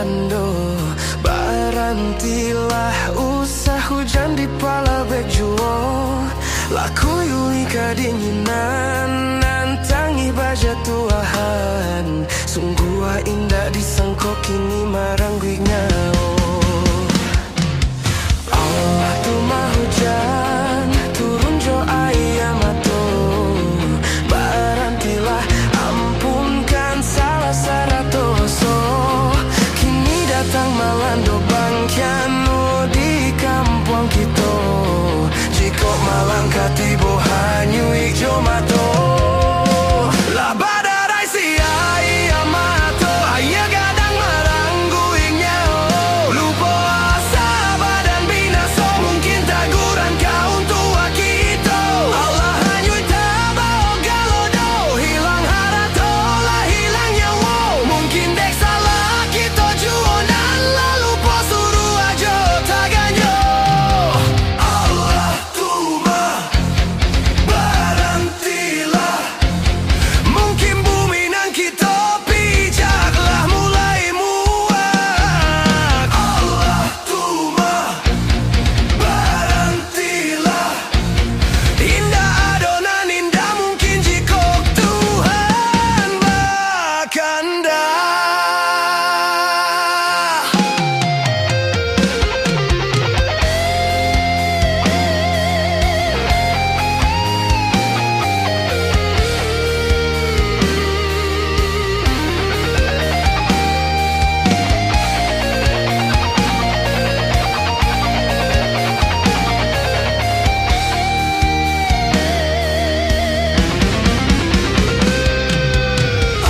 malando. Barantilah usah hujan di pala bekjuo. Laku yui kedinginan nantangi baja tuahan. Sungguh indah disangko kini marangguiknya. Allah tu hujan turun jo ayam mato. Barantilah ampunkan salah saratoso. Kini datang malando bangkiano di kampung kita. Jiko malang katibo hanyu ijo mato. La badarai si ayam mato. Ayah gadang marangguingnya. Lupa asa badan binaso. Mungkin taguran kau tua kita. Allah hanyu tabao galodo. Hilang harato lah hilang nyawa. Mungkin dek salah kita juonan. Lalu po suruh aja taganyo. Allah tuma barantilah. Mungkin bumi nan kita pijaklah mulai muak. Allah tuma barantilah. Indah adonan indah mungkin jikok Tuhan bakanda.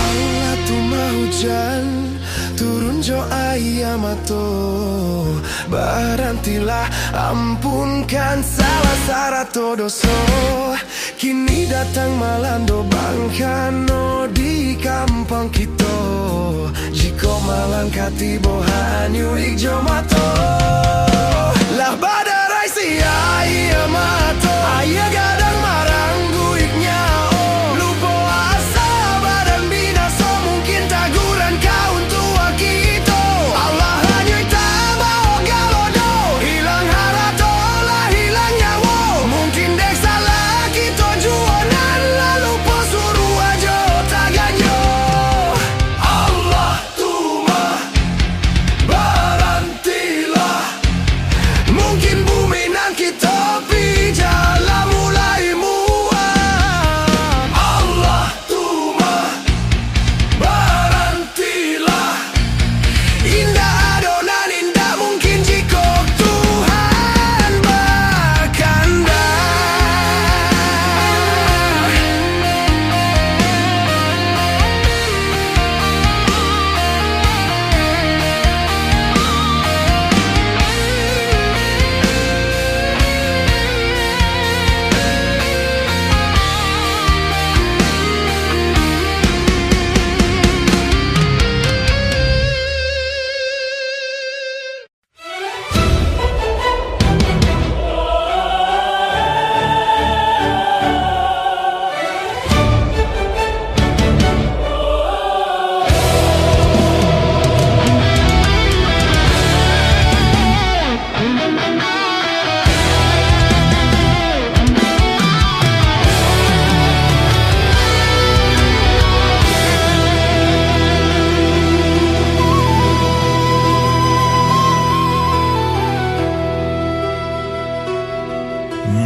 Allah tuma hujan turun jo ayam mato. Barantilah ampunkan salah sarato doso. Kini datang malando bangkano di kampung kita. Jiko malang katibo hanyu ijo mato. Lah badarai si ayam mato. Ayah gadang marangguiknya. Lupa asa badan binaso. Mungkin taguran kau tua kita. Allah hanya tabao galodo. Hilang harato lah hilang nyawa. Mungkin dek salah kita juonan. Lalu po suruh aja taganyo. Allah tuma barantilah. Mungkin bumi nan kita pijalah mulai muak. Allah tuma barantilah. Indah adonan indah mungkin jikok Tuhan bakanda.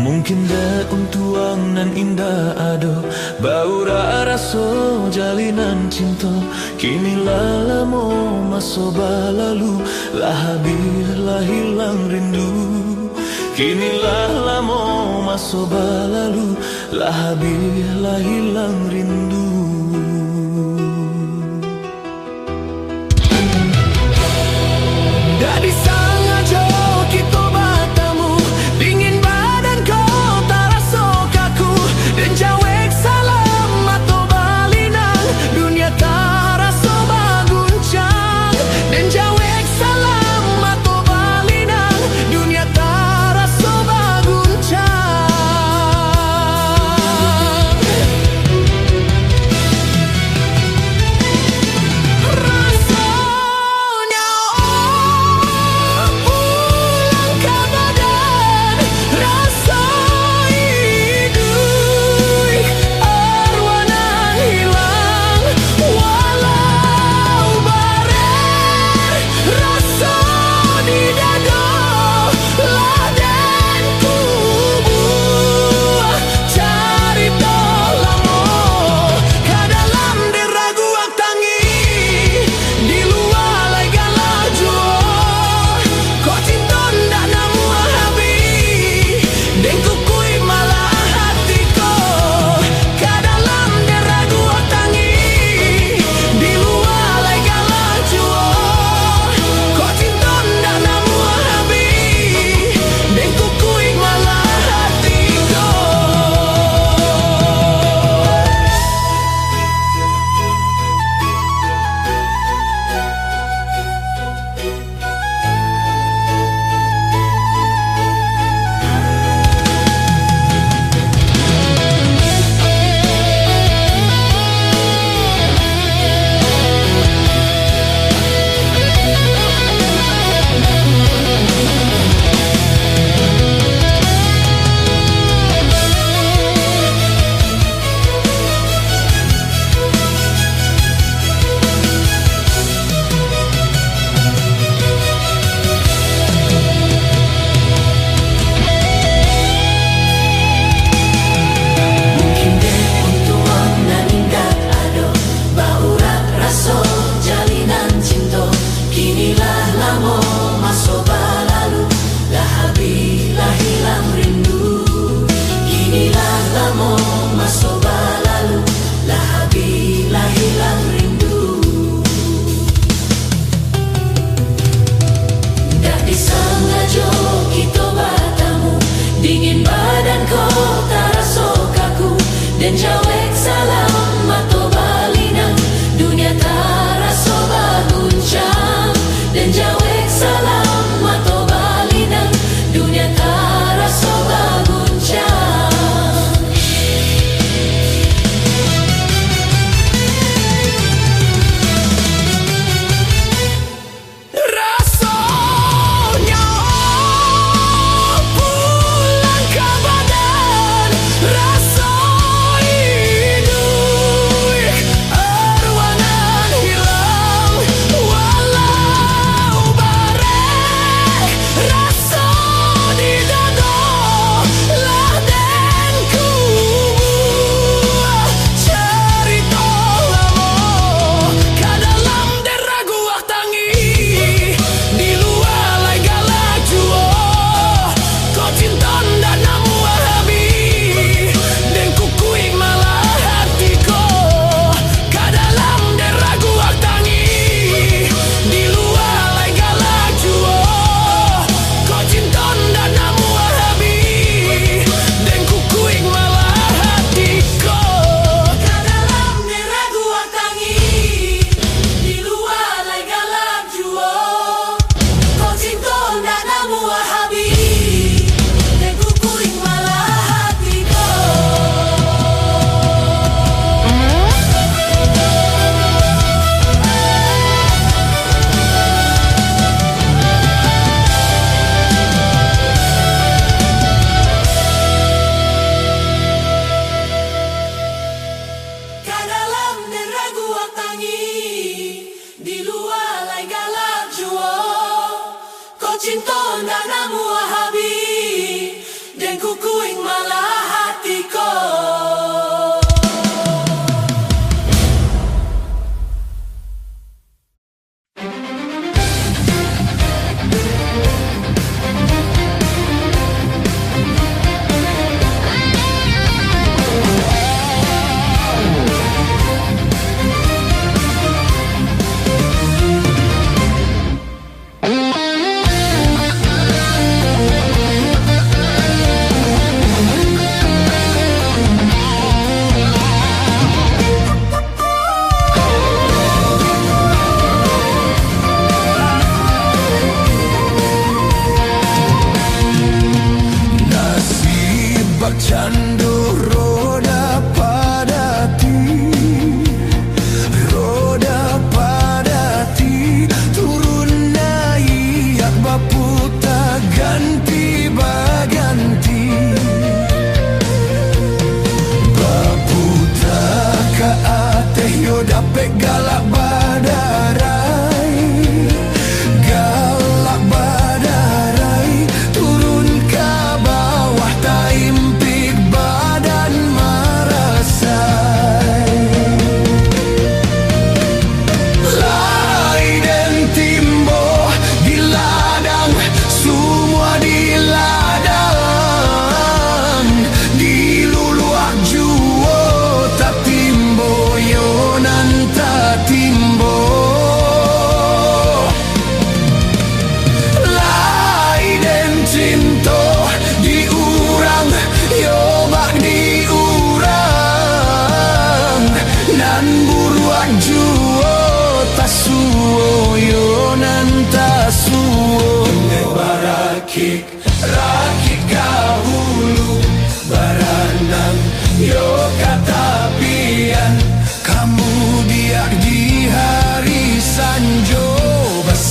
Mungkin daun tuang nan indah ado. Bau raso jalinan cinta. Kini lamo maso balalu. Lah habis lah hilang rindu. Kini lamo maso balalu. Lah habis lah hilang rindu. Dari sangajo kita bertemu. Dingin badan kau taraso kaku. Dan jawek salam atau balinang. Dunia taraso baguncang. Dan jawek salam atau balinang. Dunia taraso baguncang.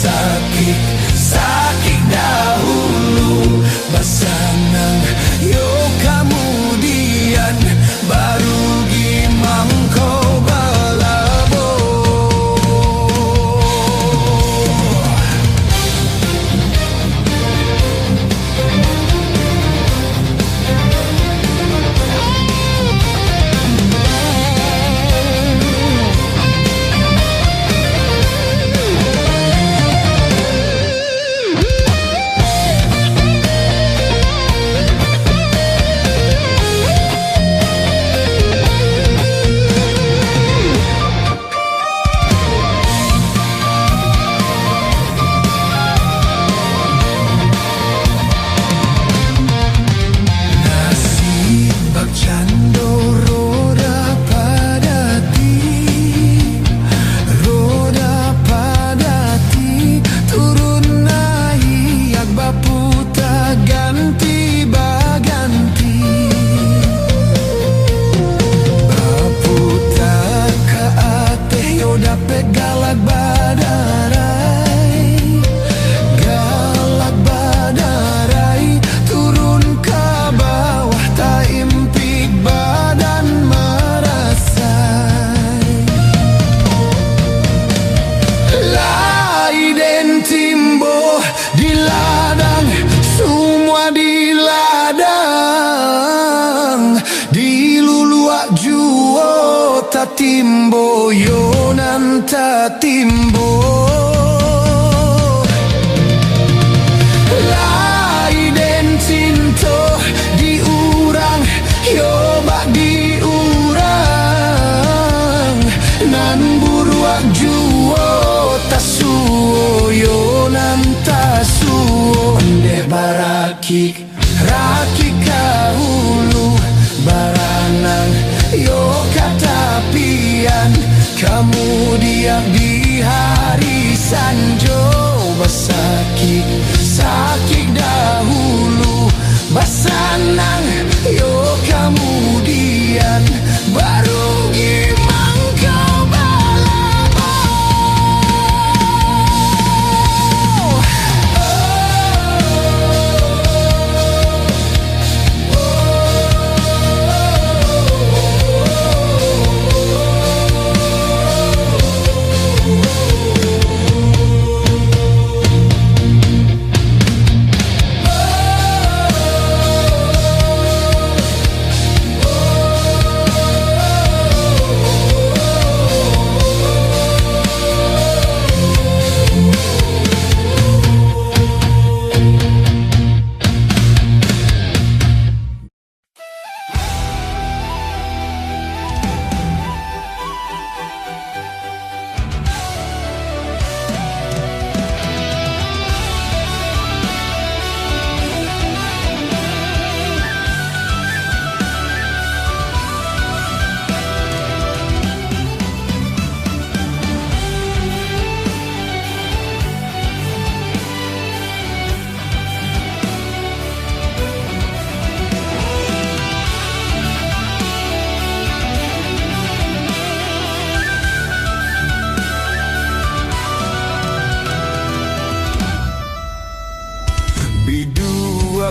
sakit, sakit dahulu basanang yo kemudian baru gimang kau balabo. Timbo yo nanta timbo lai den cinto diurang yo bak diurang nan buruak juo tasuo yo nanta suo ndeh barakik rakik kahulu baranang yo katapian kemudian di hari sanjo basakit sakit dahulu basanang yo kemudian baru gimang kau balabo.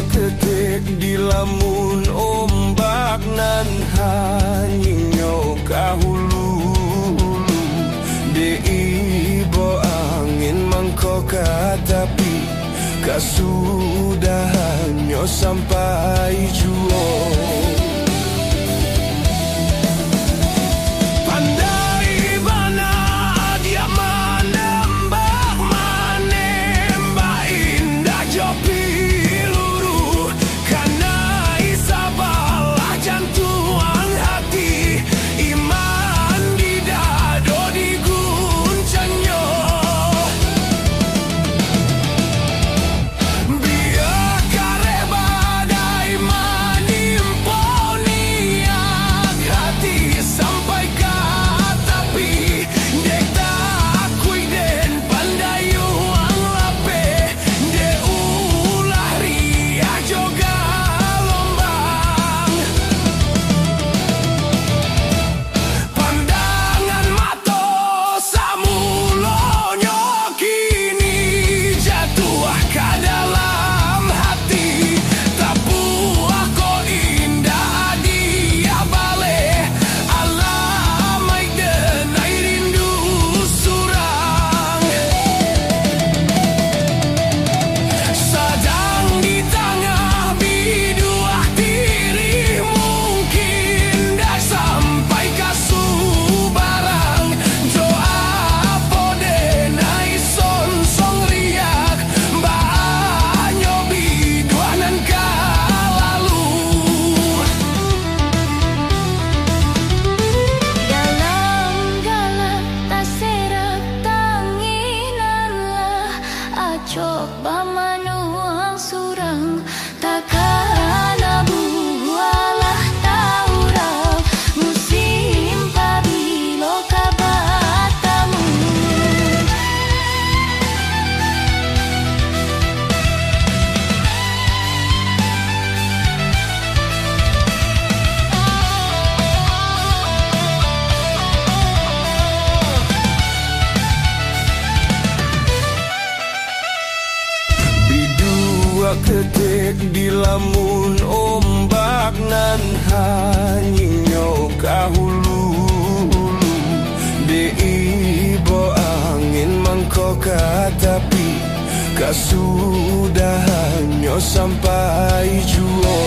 Ketik di lamun ombak nan hanyinyo kahulu de ibo angin mangko katapi kasudahanyo sampai juo. Biar kare badai menimpa coba manuang surang takkan abu walah taurau musim pabilo kabatamu. Ketik di lamun ombak nan hanyinyo kahulu di ibo angin mangkoka tapi kasudahannya sampai juo.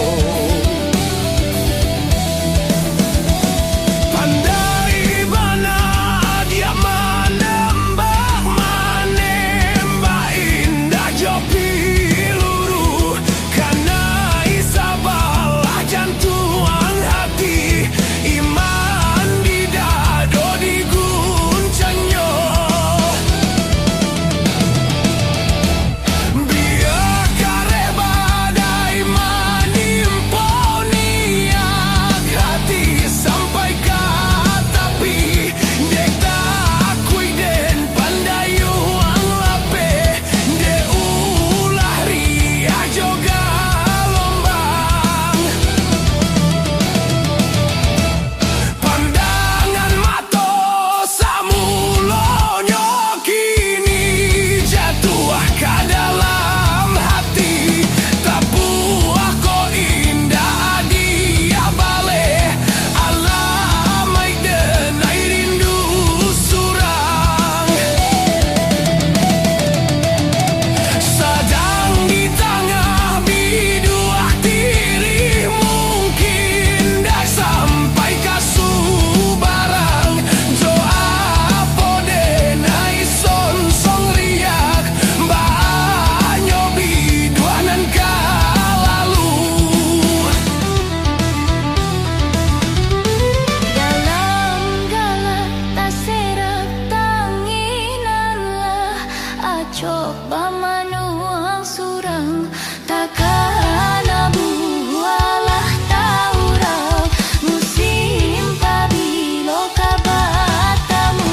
Coba manuang surang takkan abu walah taurau musim pabilo kabatamu.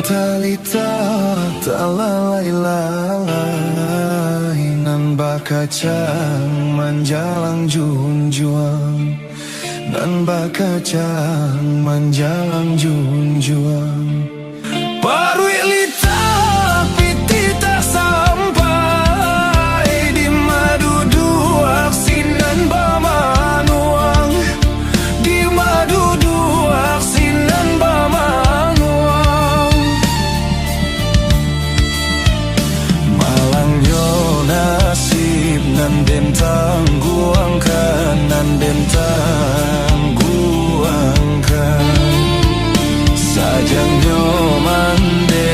Talita talalai nan bakacang manjalang junjuang nan bakacang manjalang junjuang parui lita pitita sampai di madu duak sinan bamanuang di madu duak sinan bamanuang nan bentang guangkan nan bentang guangkan sajang nyoman de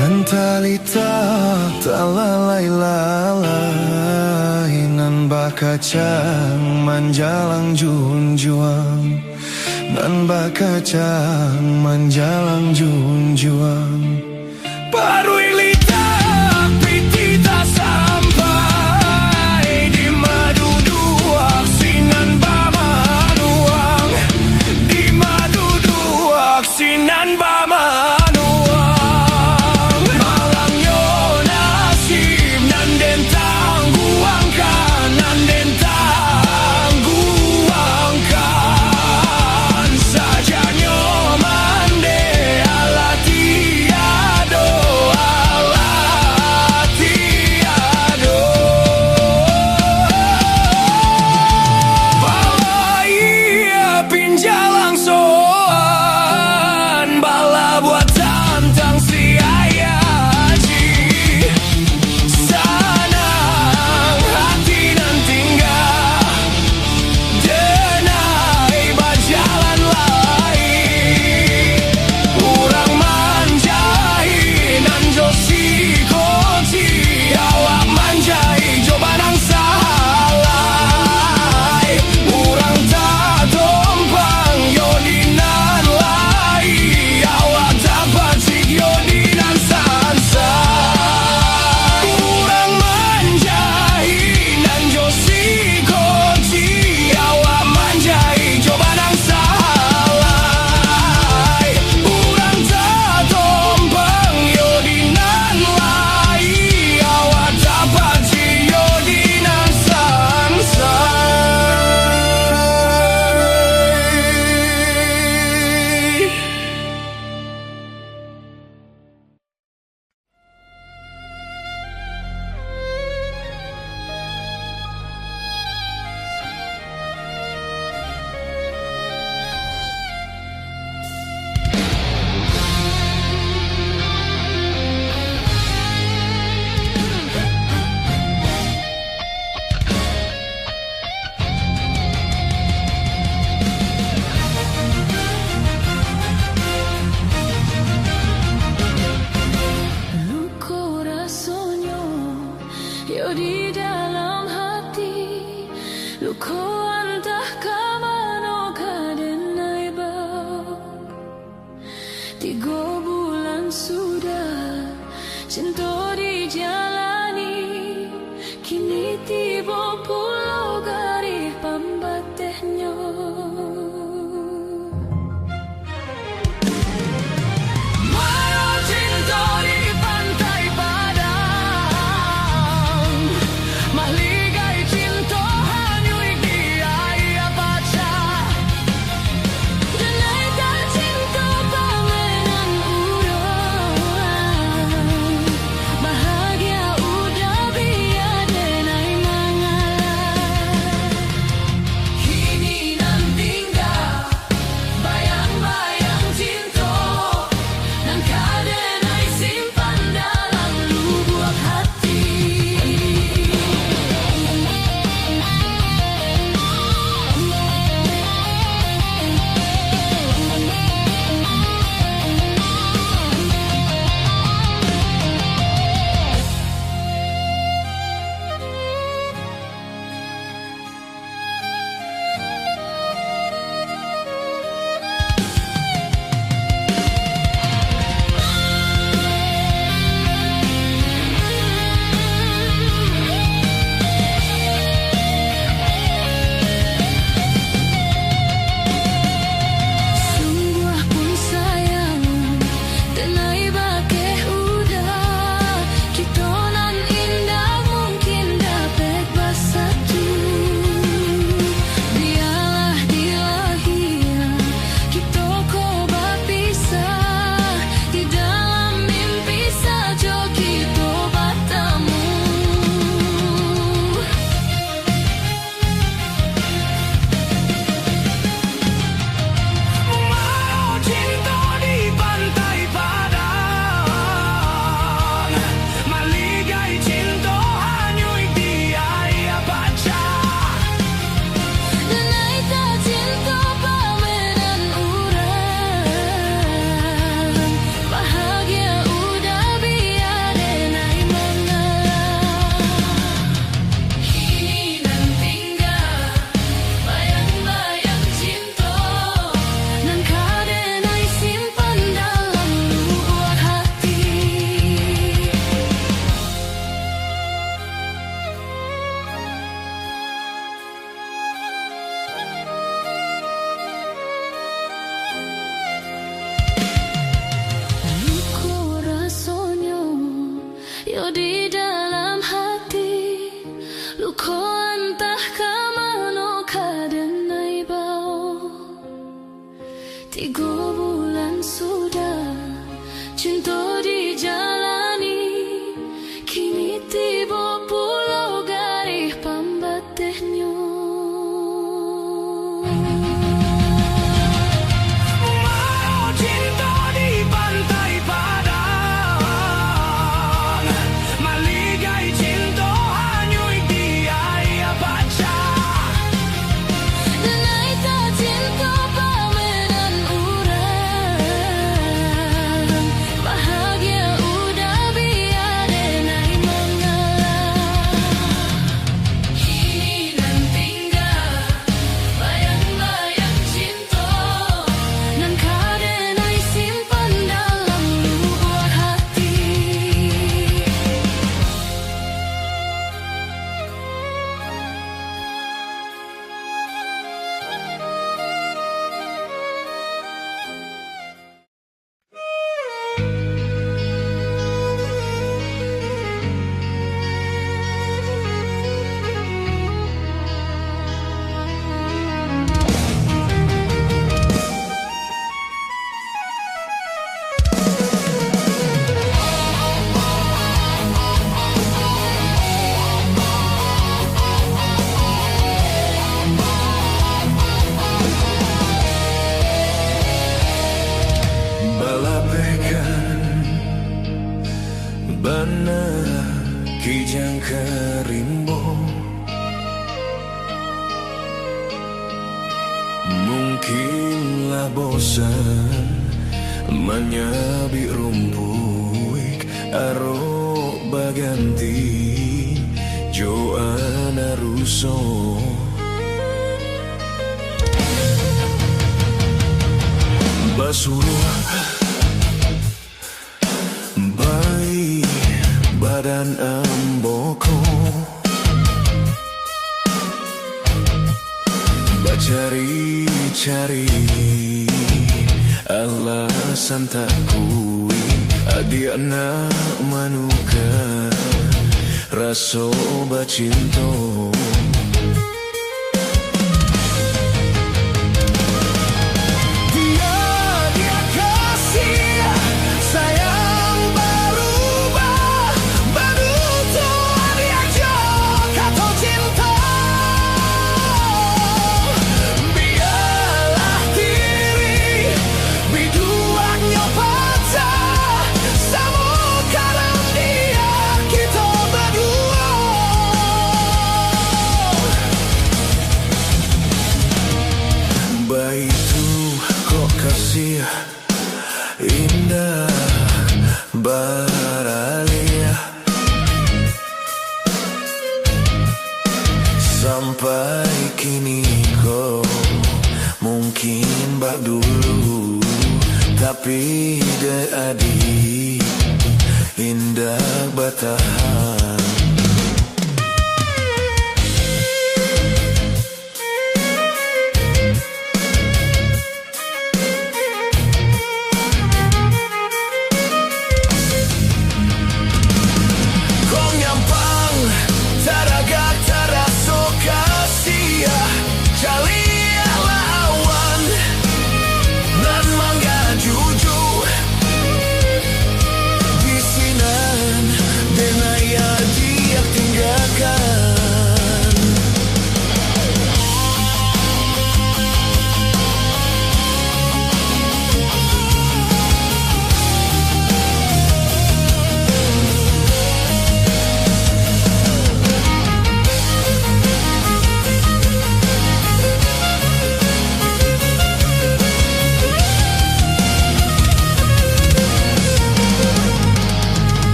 Nan talita talalai-lalai nan bakacang manjalang junjuang, nan bakacang manjalang junjuang. Parui lita pitita sampai di madu duak sinan bamanuang, di madu duak sinan bamanuang. Malang yo nasib nan den tangguangkan, nan den tangguangkan saja nyoman de ala tiado, ala tiado. Bala ia pinjalang soan, bala buat tantang si ayaji. Sanang hati nan tinggal denai bajalan lain. Urang manjai nan josi koci, awak manjai coba nang salai. Urang tak tumpang yodinan lai, awak tak pacik yodinan sansai. Urang manjai nan josi koci, awak manjai coba nang salai. Urang tak tumpang yodinan lai, awak tak pacik yodinan sansai. Luko rasonyo yo di dalam hati, luko antah kamano kadenai bau. 3 bulan sudah cinta dijalani, kini tiba pulau garih pambatehnya. Mayo cinta di pantai Padang, mahligai cinta hanyui dia baca. Denai tak cinta pamenan urang, bahagia balapaikan bana kijang kerimbo, mungkinlah bosan menyabi rumpuik aro baganti Joanna Russo. Basuruh bayi badan amboko, bacari-cari alasan tak kui adiana manuka raso bacinto. Indah baralia sampai kini kau mungkin bak dulu, tapi de adik indah batahan.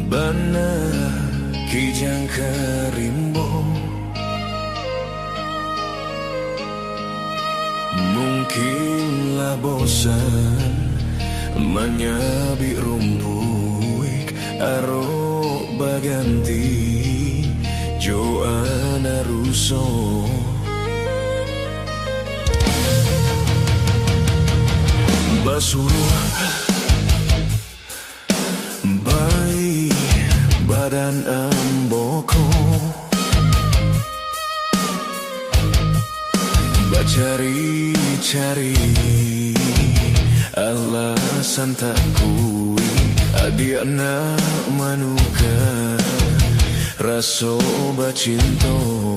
Bana kijang kerimbo, mungkinlah bosan menyabi rumpuik aro baganti Joanna Russo. Basuruh bayi badan amboko, bacari-cari alasan tak kui adiana manuka raso bacinto.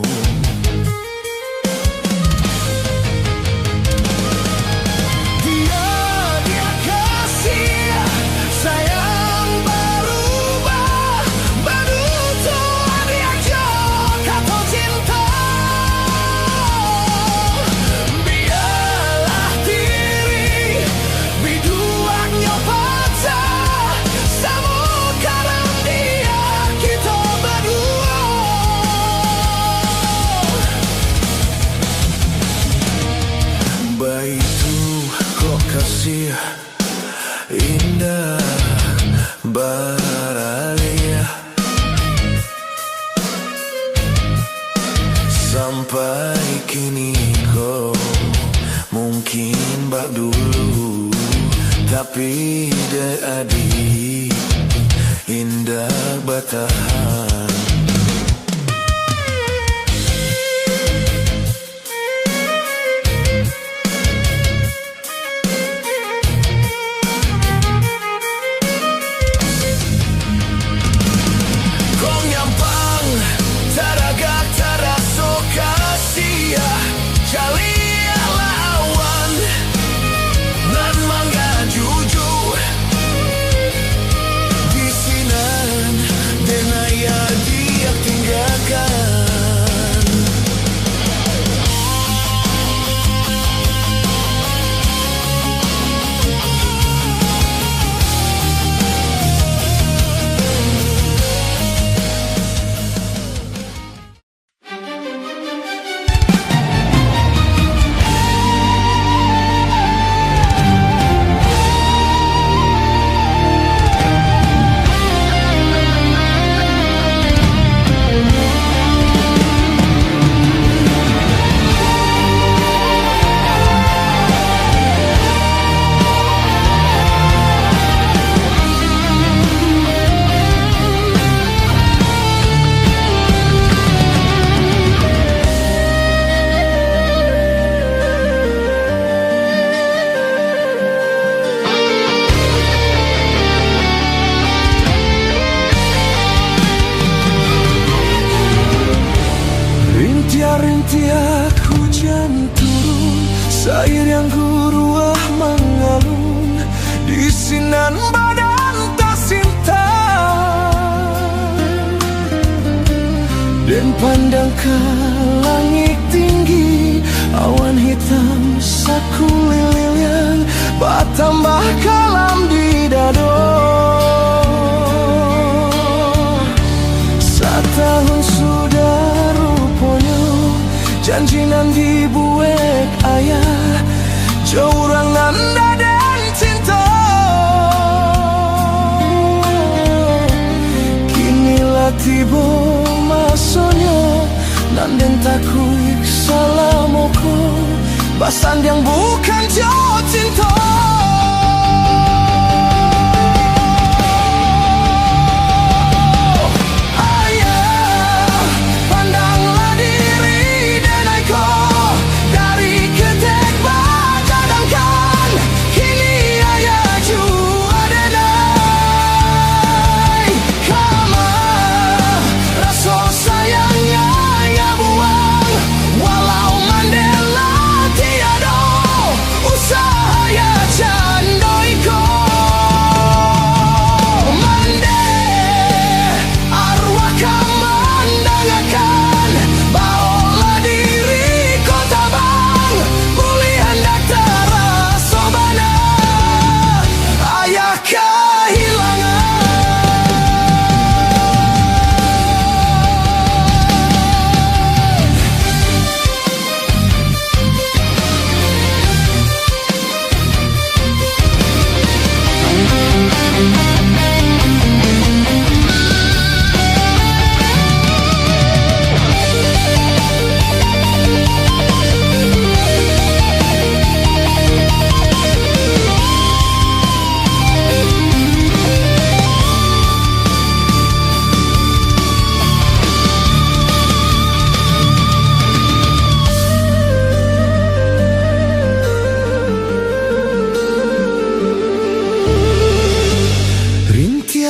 Indah baralia sampai kini kau mungkin bak dulu, tapi de adik indah batahan. Con Dan pandang ke langit tinggi, awan hitam sakulilir yang bertambah kalam di dado. Setahun sudah rupanya janji nan dibuat ayah, jauh nanda dan cinta. Kinilah tiba masanya nan den takuik salamoko, basan yang bukan jauh cinta.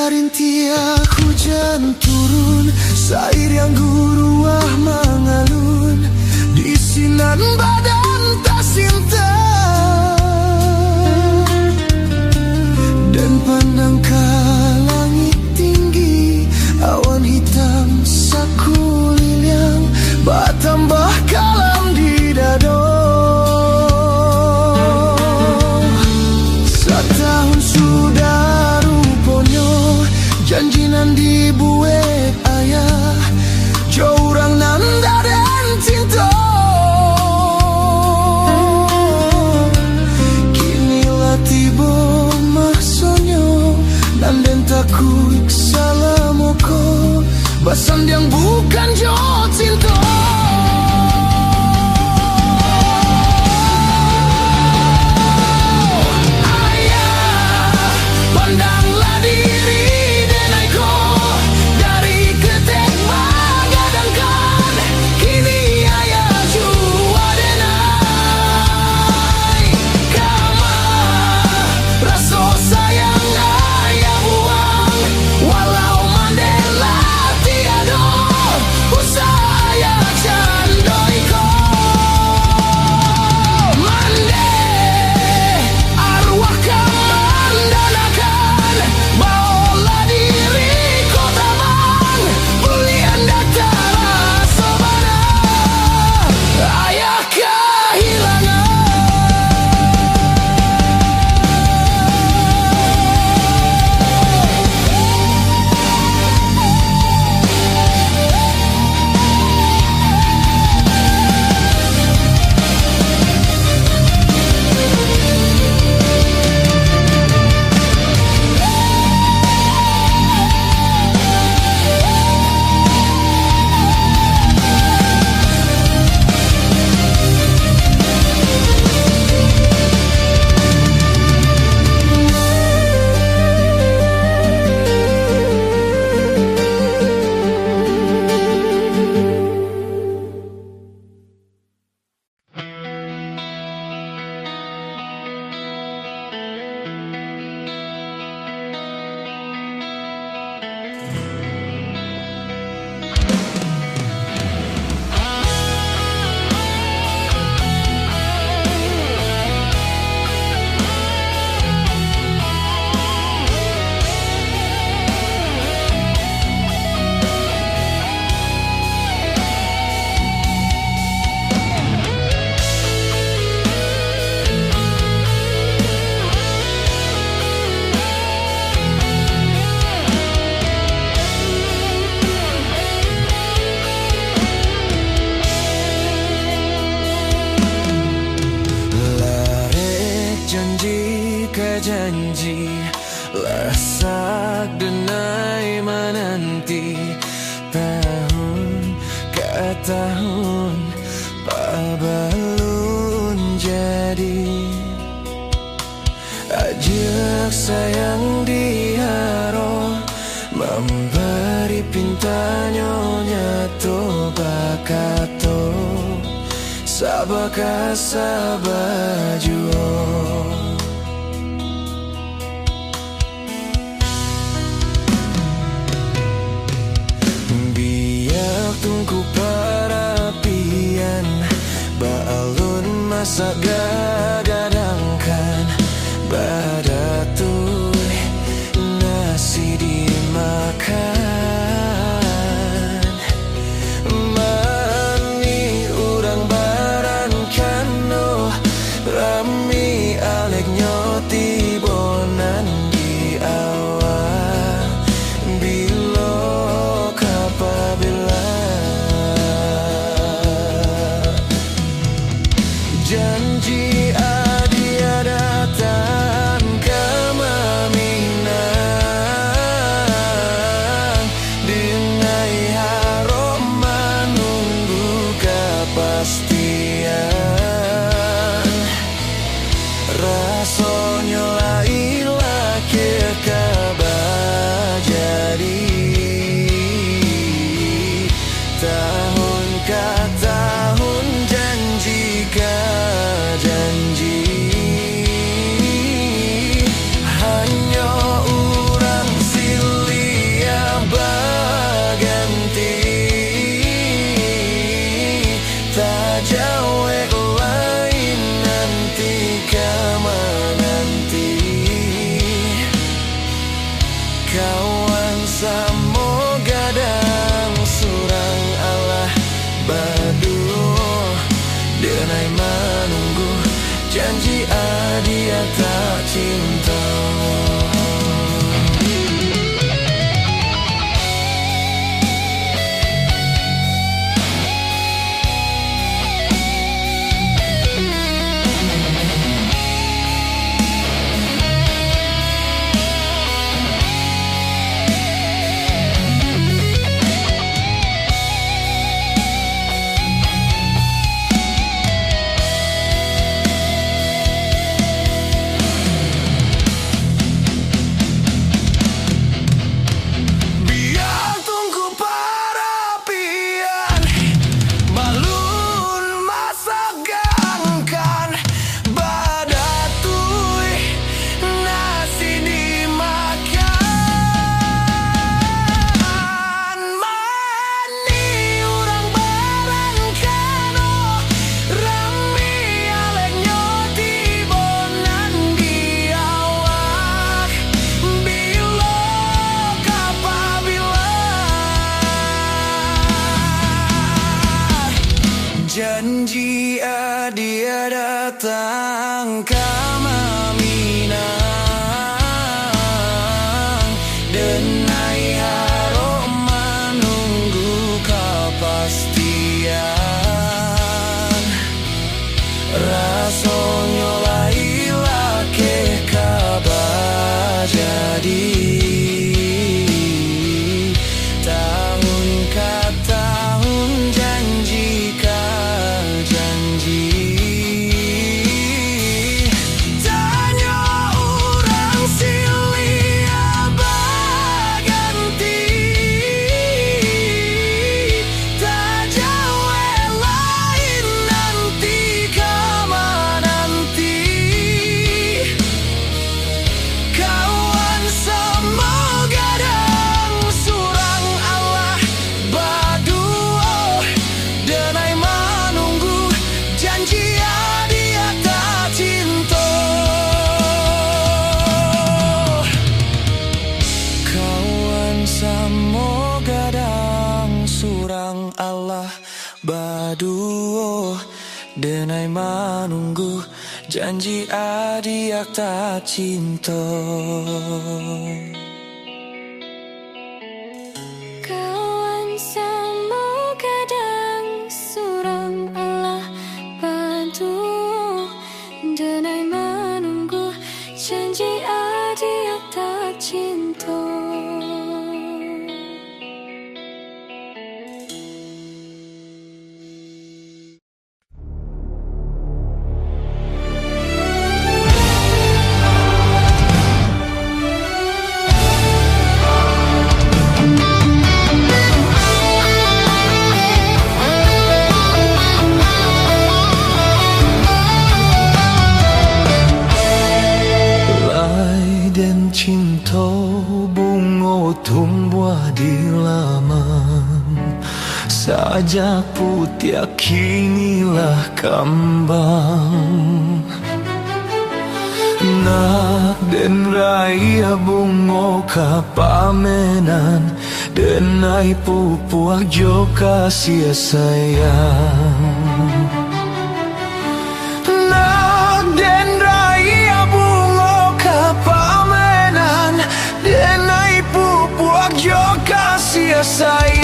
Rintiah hujan turun, sair yang guruah mengalun di sinan badan tasinta. Dan pandang ke langit tinggi, awan hitam sakulilir yang bertambah kalam di dado. Setahun sudah janji nan dibuat ayah, jauh nanda dan cinta. Kinilah tiba masanya nan den takuik salamoko, basan yang bukan jauh cinta. Walau Mandela tiada, usaha tahun pabalun jadi ajak sayang diaro memberi pintanyo nyato bakato sabaka sabajuo biak tungku parapian baalun masa gadangkan badatuy nasi dimakan mani urang barankan no rami alek nyoti bonan di awal bilo kapabila janji adia datang kemaminang dinai harap menunggu kepastian rasanya lailah kekabajadi tahun ke tahun janji ke janji hanya orang silia baganti tak jawab lain nanti kama nanti kawan samo gadang surang Allah badu denai menunggu janji adia tak cinta janji adia datang kemaminang denai harap menunggu kepastian rasanya lailah kekabajadi tahun ke tahun janji ke janji tanya orang silia baganti tak jawab lain nanti kama nanti kawan sama gadang surang Allah badu denai menunggu janji adia tak cinta kawan sama gadang surang Allah badu denai menunggu janji adia tak cinta Kawan sama kadang surang Allah bantu denai menunggu janji adia tak cinta Sajak putih kinilah kambang. Nak den raya bungo kapamenan, denai pupuak jo kasih sayang. Nak den raya bungo kapamenan, denai pupuak jo kasih sayang.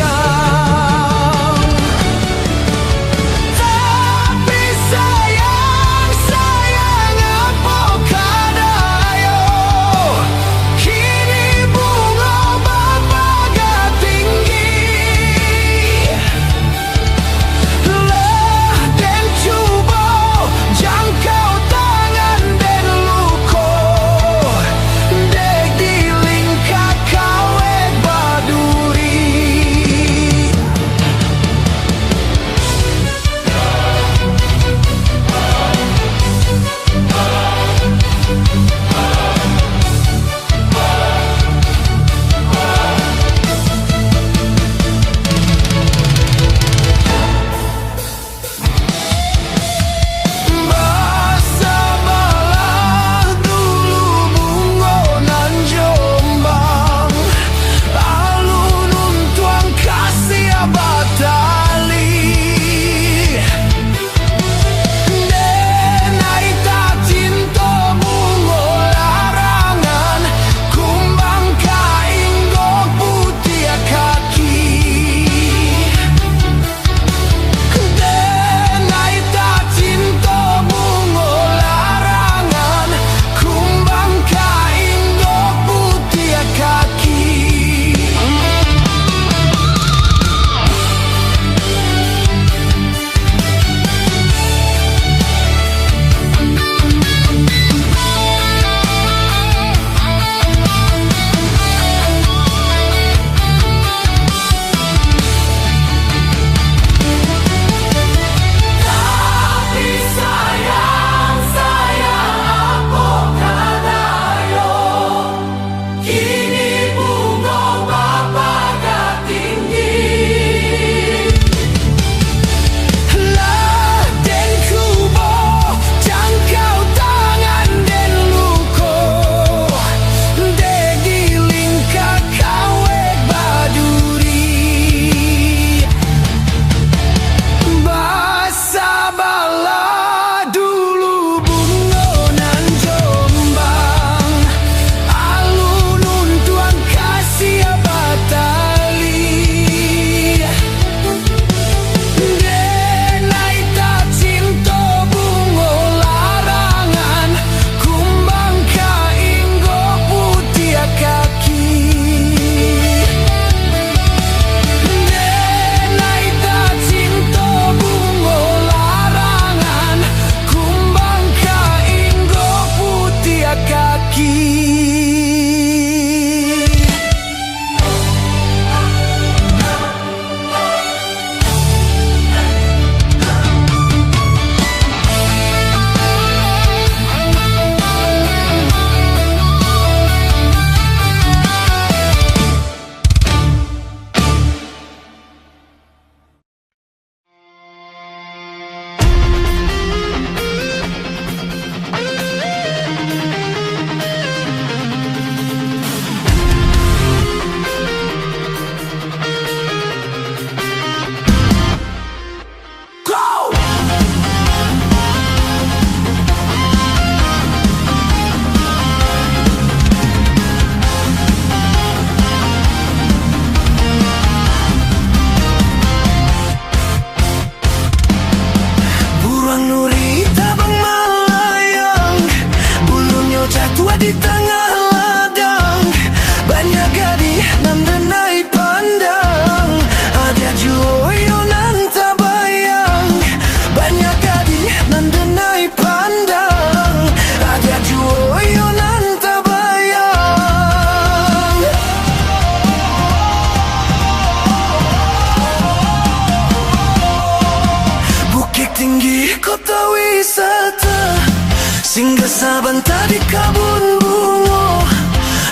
Singgah saban tadi kabun bungo,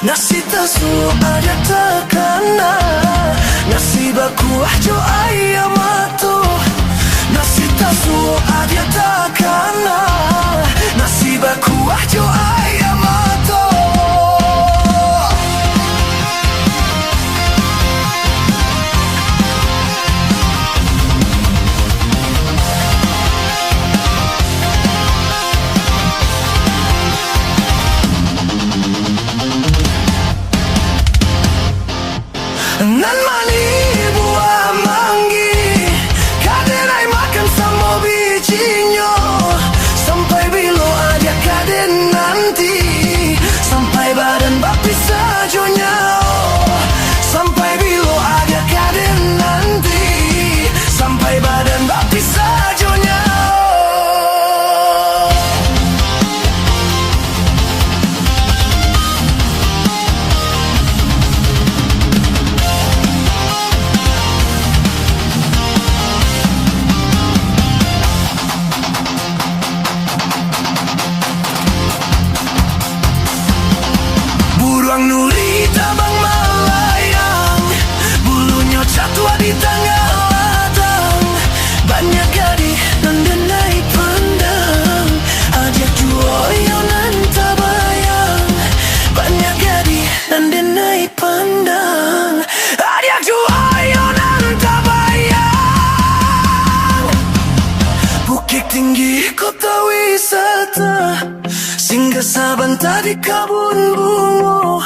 nasi tasu ada tekana, Nasibaku ajo ayamato Nasita suo adia takana Nasibaku ajo ayamato Nan mani buah manggi Kadenai makan sama bijinya Sampai bilo ada kaden nanti Sampai badan bapi sajonya Sampai bilo ada kaden nanti Sampai badan bapi sajonya Buruang nuri tabang melayang Bulunya catua di tengah ladang Banyak gadis dan denai pandang Ajak juoyonan tabayang Banyak gadis dan denai pandang Ajak juoyonan tabayang Bukit tinggi kota wisata Singgah sabanta di kabun bungo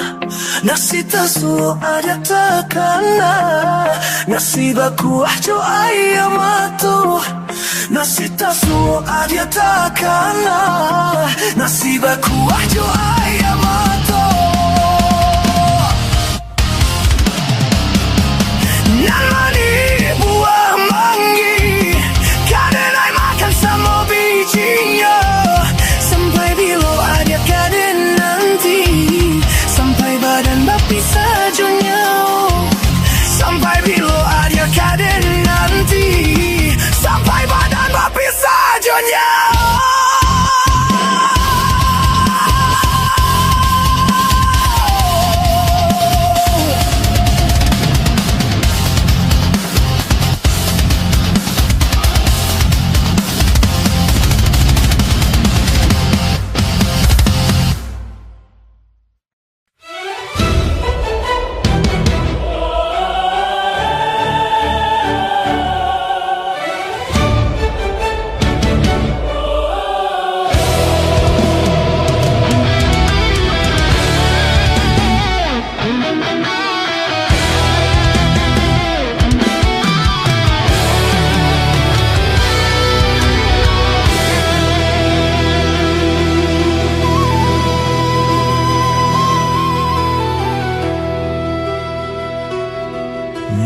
Nasita suo ada takana Nasibaku ajo ayamato Nasita suo ada takana Nasibaku ajo ayamato Namani buah manggi Kadenai makan sama bijinya Sampai bilo ada kaden nanti Sampai badan bapi sajonya Sampai bilo ada kaden nanti Sampai badan bapi sajonya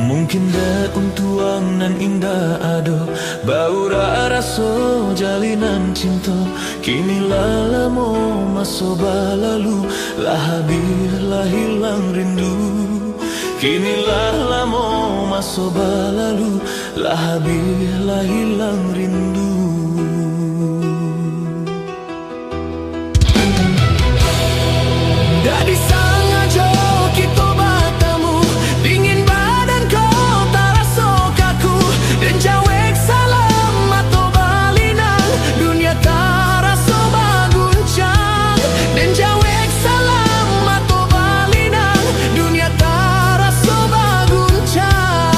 Mungkin daun tuang nan indah ado Bau raso jalinan cinta Kini lamo maso balalu Lah habis lah hilang rindu Kini lamo maso balalu Lah habis lah hilang rindu Dari sangat jauh kita bertemu Dingin badan kau taraso kaku Dan jawek salam atau balinang Dunia taraso baguncang Dan jawek salam atau balinang Dunia taraso baguncang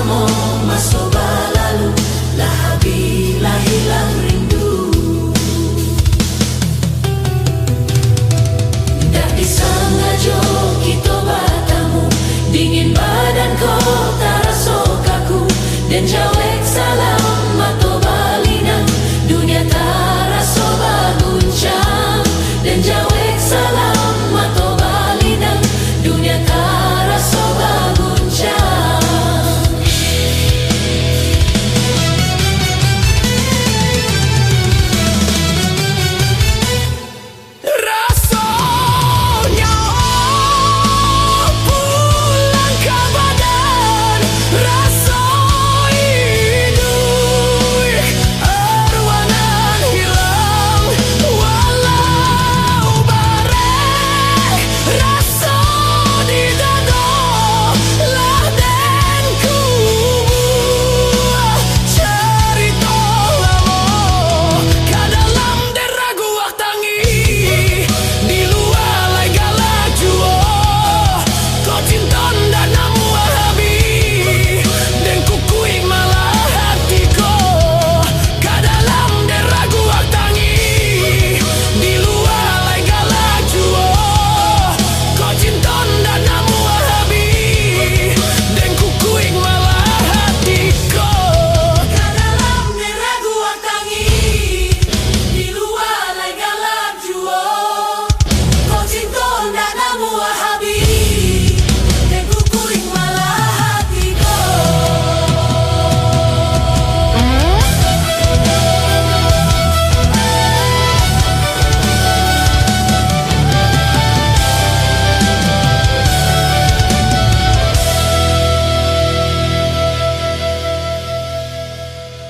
mo masuk lalu lah habis lah hilang rindu. Tak disengaja kita bertemu, dingin badan kau terasa kaku, dan jawab salam atau balinan, dunia terasa berguncang. Dan jawab salam atau balinan, dunia terasa berguncang. Rasanya pulang ke badan, rasa hidup arwana hilang, walau barek rasa di dada lah dan kubur cerita lama ke dalam deragu waktangi. Di luar lai galak jua kau cinta dan namu habis, dan kukuing malah hatiku ke dalam deragu waktangi. Di luar lai galak jua kau cinta dan namu habis, dan kukuing malah hatiku Ke dalam deragu waktangi, di luar lai galak jua kau cinta ndak namu habis, dan kukuing malah hatiku.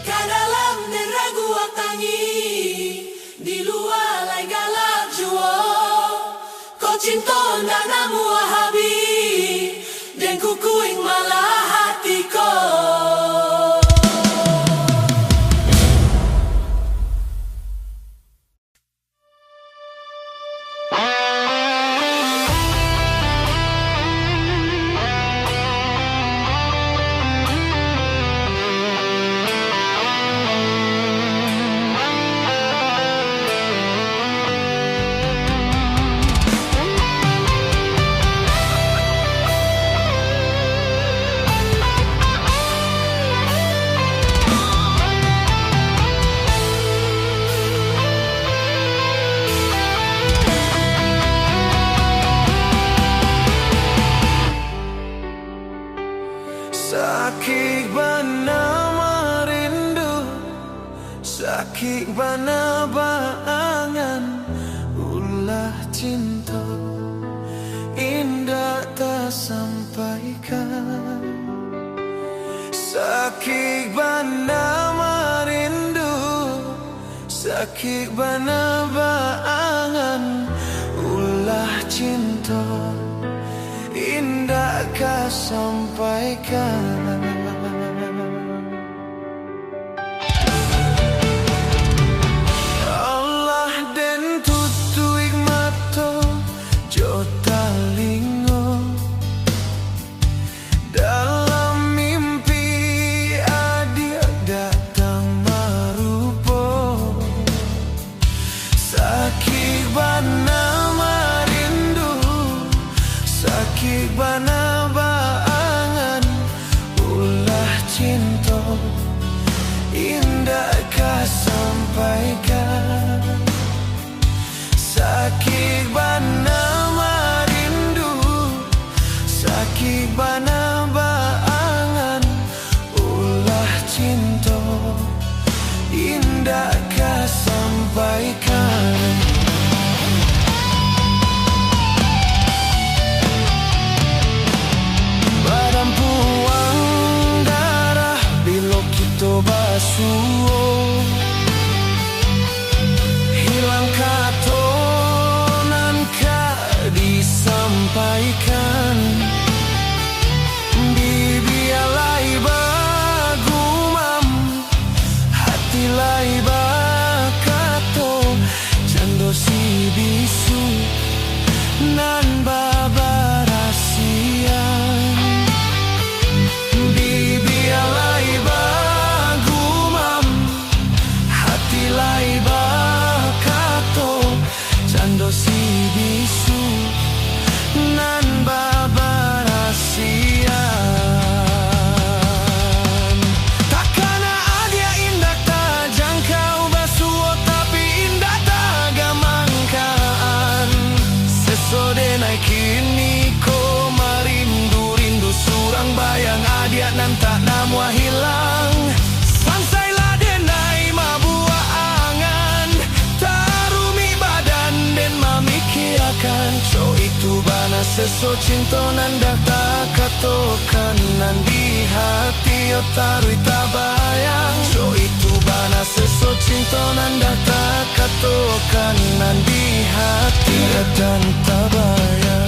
Ke dalam deragu waktangi, di luar lai galak jua kau cinta ndak namu habis, dan kukuing malah hatiku. Sakit bana rindu, sakit bana baangan, ulah cinta indah tak sampaikan. Sakit bana rindu, sakit bana baangan, ulah cinta indah kau sampaikan. Allah den tutuik mata jota lingo, dalam mimpi adia datang marupa. Sakit bana rindu, sakit bana baangan, ulah cinta indah kau sampaikan. Sakit bana rindu, sakit bana baangan, ulah cinta indah kau sampaikan. Badan puang darah bila kita basuh, hilang katonan kah disampaikan. Bibi alai bagumam, hati lai bakato, jando si bisu nan babarasian. Bibi namua hilang. Sansailah denai mabua angan, tarumi badan den memikirkan. Co itu bana seso cinta nandak tak katokan, nan di hati yo tarui tabayang. Co itu bana seso cinta nandak tak katokan, nan di hati dan tabayang.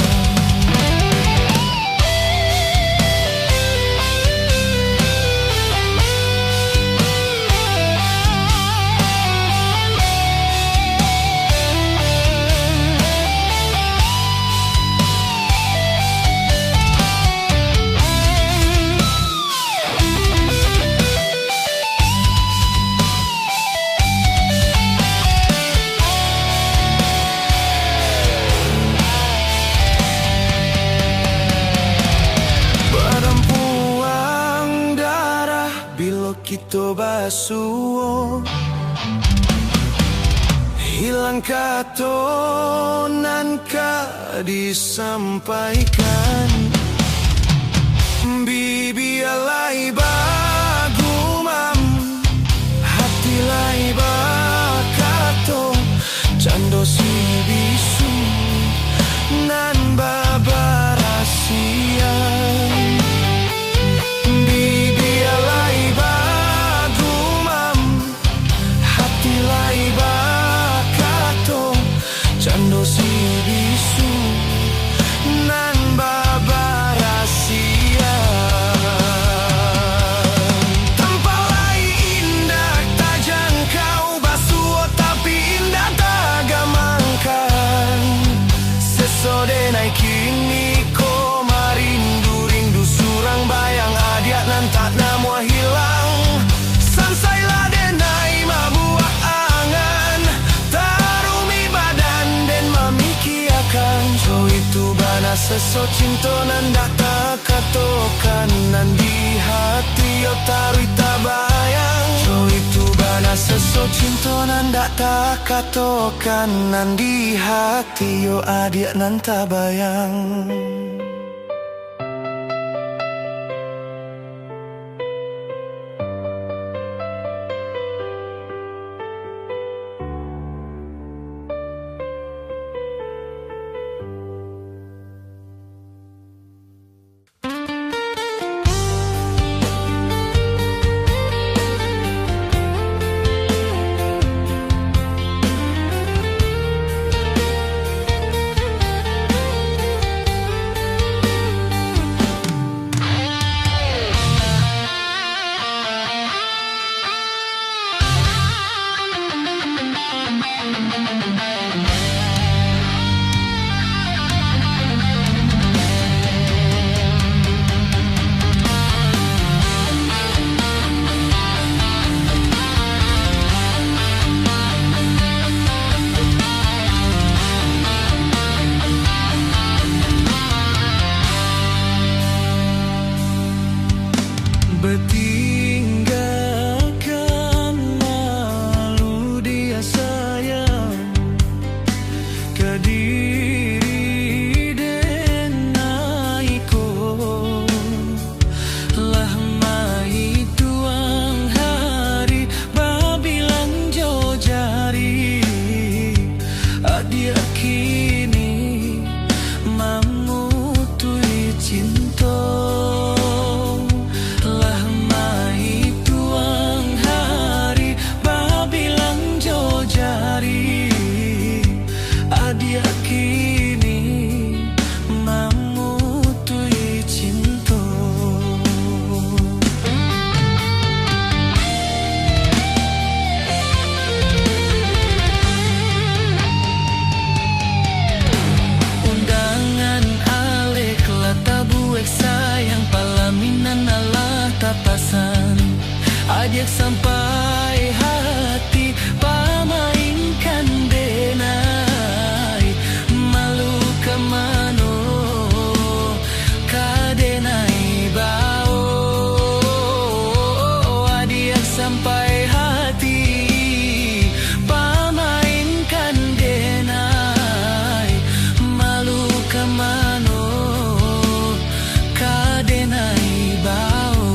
Kita basuh hilang katonan ka disampaikan. Bibi alai bagumam, hati lai bakato, cando si bisu nan babarasian. Bibi alai cando si bisu nan babarasia. Tampalai indah tak jangkau, basuh tapi indah tak gamangkan. Sesodena kini ko marindu-rindu surang bayang adiak nan tak namua hilang. Sansailah denai mabua angan, tarumi badan den memikirkan. So itu bana seso cinta nan dak tak katokan, nan di hati yo tarui tabayang. So itu bana seso cinta nan dak tak katokan, nan di hati yo adiak nan tabayang. Bertinggalkan malu dia sayang, kediri denaiko lah mai tuang hari babilang jo jari adia kini mamutui cinta. Ajak sampai hati pamainkan denai malu kemano kadenai bau. Ajak sampai hati pamainkan denai malu kemano kadenai bau.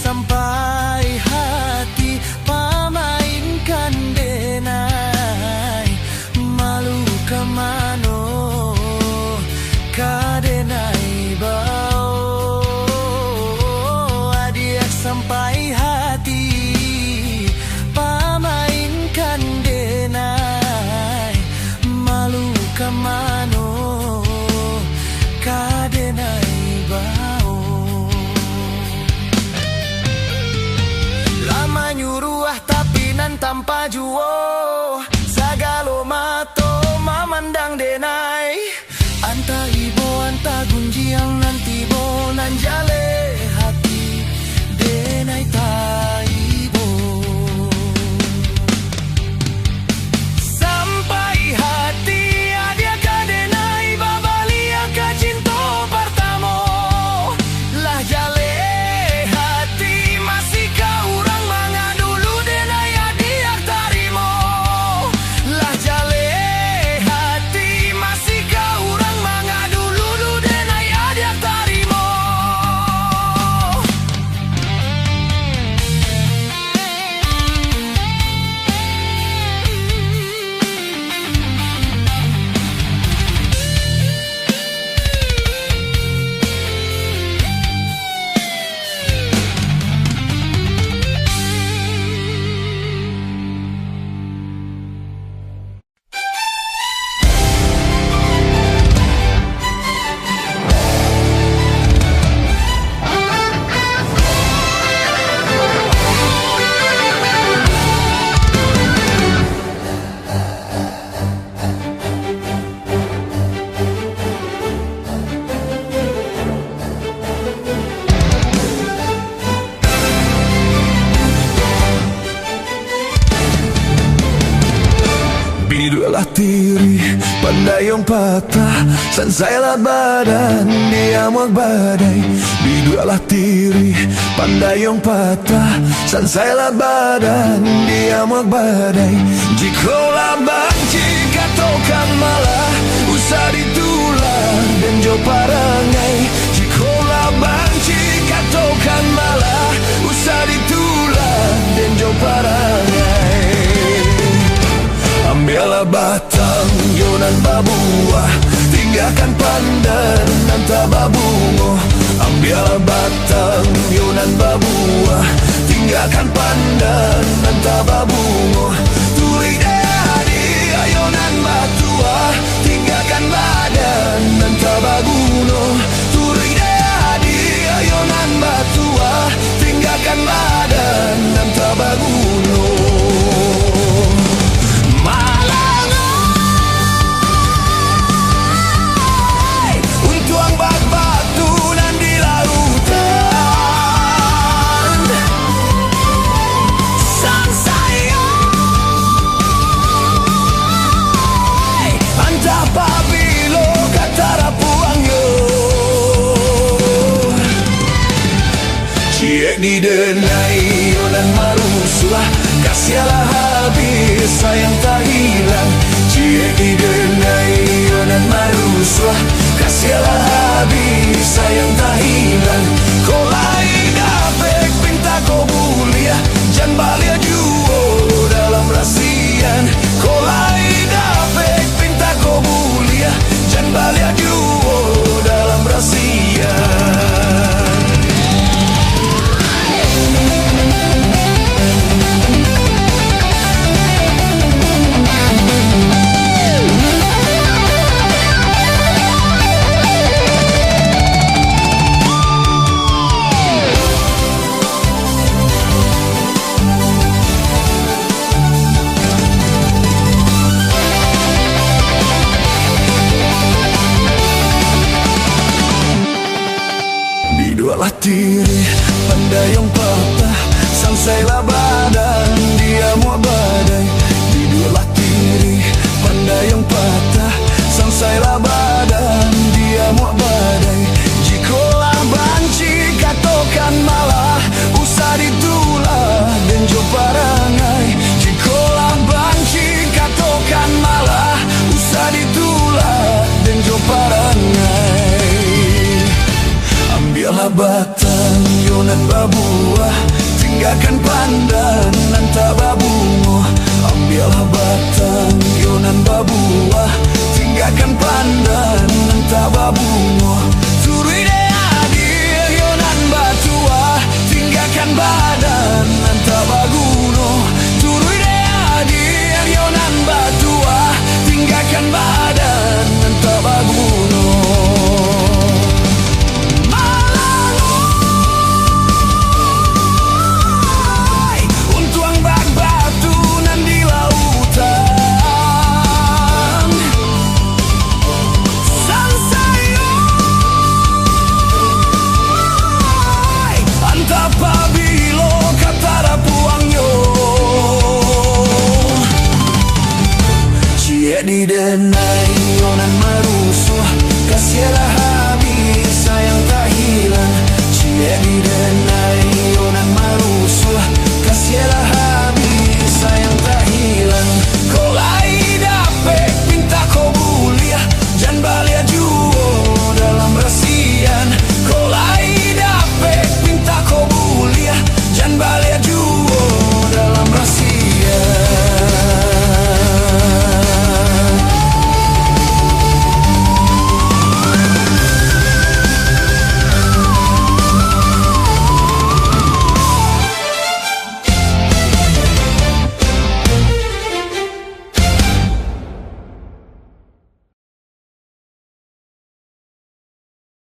sampai hati pamainkan denai malu kamano kadenai bau adiak sampai hati pamainkan denai malu kamano kadenai bau lama nyuruh tapi nan tanpa juo sagalo mato mamandang denai anta ibo anta gunjiang nanti bo nan jale hati denai taibo sampai hati adia ka denai babalia ka cinto pertamo lah jale hati masih ka urang manga dulu denai adia tarimo lah jale hati masih ka urang manga dulu denai adia tarimo Bini dualah tiri pandai yang patah sansailah badan dia muak badai. Bini dualah tiri pandai yang patah sansailah badan dia muak badai. Jikola banci katokan malah usah ditular dan jo parangai. Jikola banci katokan malah usah ditular dan jo parangai. Ambillah batang yonan babuah tinggalkan pandan nanta babungo. Ambillah batang yonan babuah tinggalkan pandan nanta babungo. Tuli dari ayonan batua tinggalkan badan nanta baguno. Tuli dari ayonan batua tinggalkan badan nanta baguno. Di denai yonan marusuah kasialah habis sayang tak hilang. Cie di denai yonan marusuah kasialah habis sayang tak hilang.